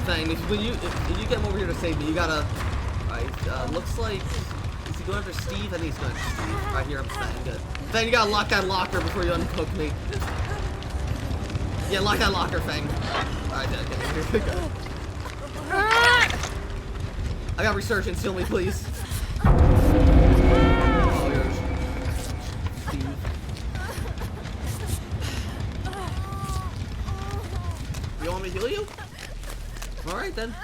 thing. If you get him over here to save me, you gotta. Alright, looks like, is he going after Steve? I think he's going after Steve. Alright, here I'm staying. Good. Then you gotta lock that locker before you unhook me. Yeah, lock that locker, Fang. Alright, good. I got resurgence, heal me, please. Oh, yours. Steve. You want me to heal you? Alright then.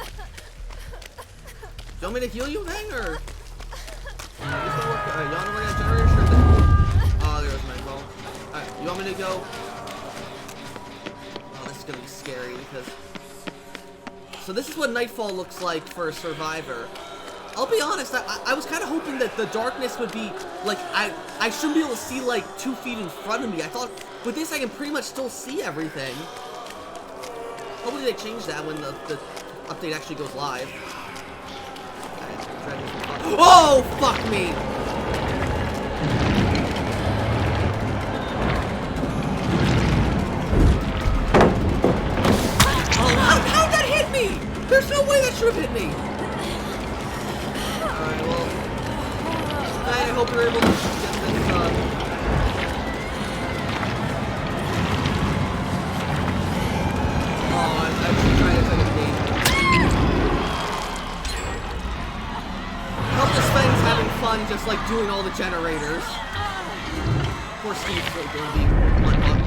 You want me to heal you, Fang, or? You want to work that generator? Sure then. Oh, there goes Nightfall. Alright, you want me to go? Oh, this is gonna be scary because. So this is what Nightfall looks like for a survivor. I'll be honest, I was kind of hoping that the darkness would be, I shouldn't be able to see, 2 feet in front of me. I thought, with this, I can pretty much still see everything. Hopefully they change that when the update actually goes live. Oh, fuck me! How'd that hit me? There's no way that should have hit me. Alright, well, I hope you're able to get this Oh, I'm actually trying to take a gate. Hope this thing's having fun just doing all the generators. Poor Steve's still going to be unhooked.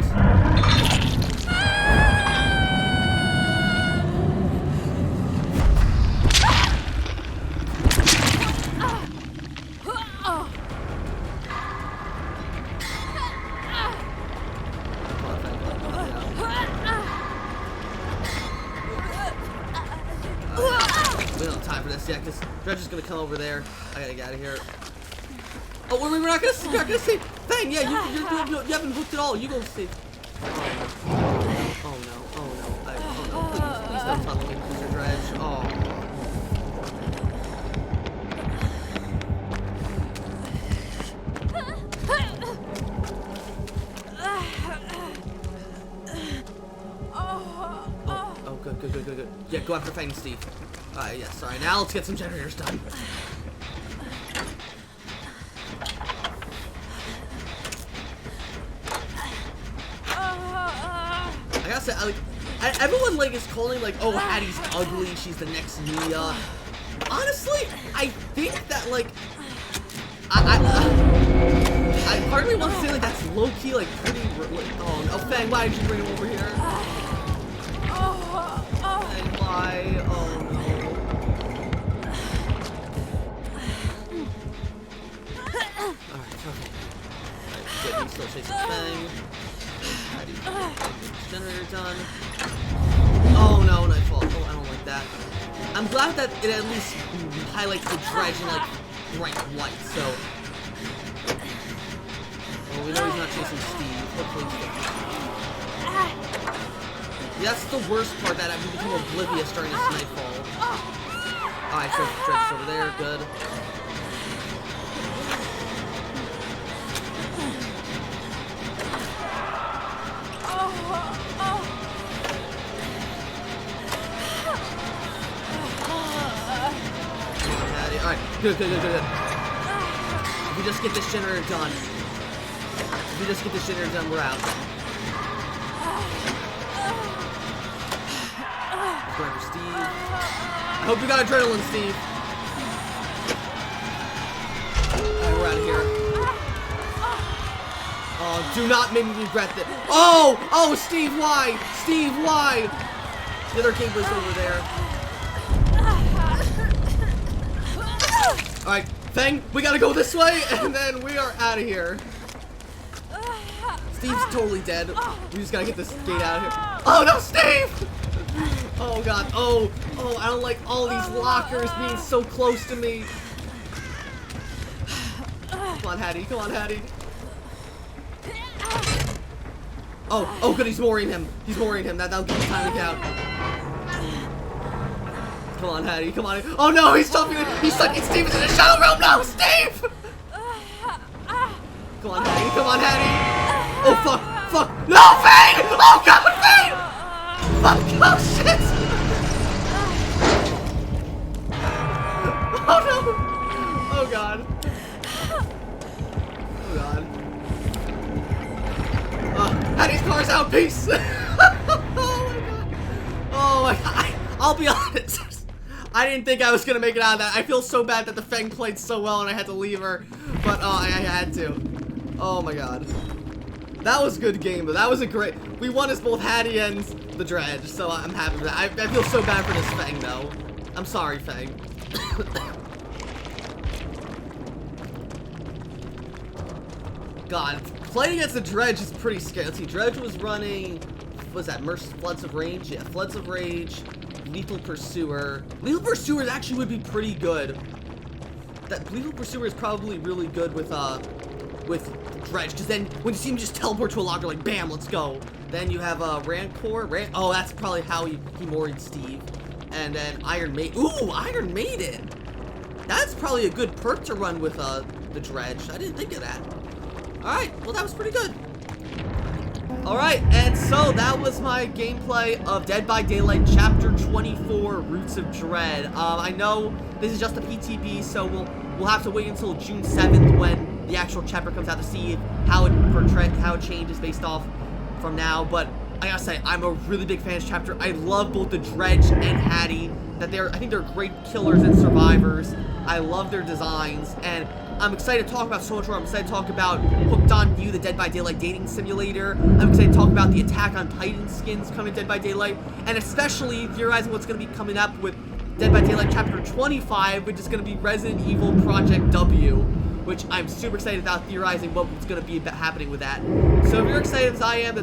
time for this, yeah, because Dredge is gonna come over there. I gotta get out of here. Oh, we're not gonna save. Fang, yeah, you haven't looked at all. You go save. Oh no. Please don't tunnel me, Mr. Dredge. Oh. Good. Yeah, go after Fang, Steve. Yeah, sorry. Now let's get some generators done. I gotta say, everyone like is calling like, oh, Haddie's ugly. She's the next Mia. Honestly, I think that like, I part of me wants to say like that's low key like pretty. Oh no, Fang, why did you bring him over here? Why? Oh no. Alright, okay. Alright, good. He's still chasing Fang. Generator done. Oh no, Nightfall. Oh, I don't like that. I'm glad that it at least highlights the Dredge in like bright white, so. Well, we know he's not chasing Steve. Hopefully he's not. That's the worst part, that I've become oblivious during this Nightfall. Alright, so Dredge is over there, good. Alright, good. If we just get this generator done. We're out. Going for Steve. I hope you got adrenaline, Steve. Alright, we're out of here. Oh, do not make me regret that. Oh, Steve, why? Steve, why? The other Kingler's over there. Alright, Fang, we gotta go this way, and then we are out of here. Steve's totally dead. We just gotta get this gate out of here. Oh no, Steve! Oh god, oh, I don't like all these lockers being so close to me. Come on, Haddie. Oh, good, he's mooring him. That'll give him time to get out. Come on, Haddie, come on. Oh no, he's stuck in Steve is in the shadow realm now, Steve! Come on, Haddie. Oh, fuck. No, Fang! Oh god, Fang! Fuck, oh shit! Oh no! Oh god. Haddie's car's out, peace! Oh my god. I'll be honest. I didn't think I was gonna make it out of that. I feel so bad that the Fang played so well and I had to leave her. But I had to. Oh my god. That was a good game, though. That was a great... We won as both Haddie and the Dredge, so I'm happy with that. I feel so bad for this Fang, though. I'm sorry, Fang. God, playing against the Dredge is pretty scary. Let's see, Dredge was running... What was that? Floods of Rage? Yeah, Floods of Rage. Lethal Pursuer. Lethal Pursuer actually would be pretty good. That Lethal Pursuer is probably really good with Dredge, because then when you see him just teleport to a locker, like, bam, let's go. Then you have Rancor. Oh, that's probably how he moried Steve. And then Iron Maiden. Ooh, Iron Maiden! That's probably a good perk to run with the Dredge. I didn't think of that. Alright, well, that was pretty good. Alright, and so that was my gameplay of Dead by Daylight Chapter 24, Roots of Dread. I know this is just a PTB, so we'll have to wait until June 7th when the actual chapter comes out to see how it changes based off from now. But I gotta say, I'm a really big fan of this chapter. I love both the Dredge and Haddie. I think they're great killers and survivors. I love their designs, and I'm excited to talk about so much more. I'm excited to talk about Hooked on You, the Dead by Daylight dating simulator. I'm excited to talk about the Attack on Titan skins coming to Dead by Daylight, and especially theorizing what's going to be coming up with Dead by Daylight Chapter 25, which is going to be Resident Evil Project W, which I'm super excited about theorizing what's going to be happening with that. So if you're excited as I am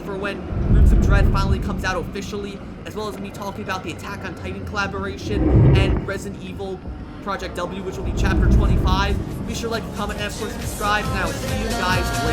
for when Roots of Dread finally comes out officially, as well as me talking about the Attack on Titan collaboration and Resident Evil Project W, which will be Chapter 25. Be sure to like, comment, and of course subscribe, and I will see you guys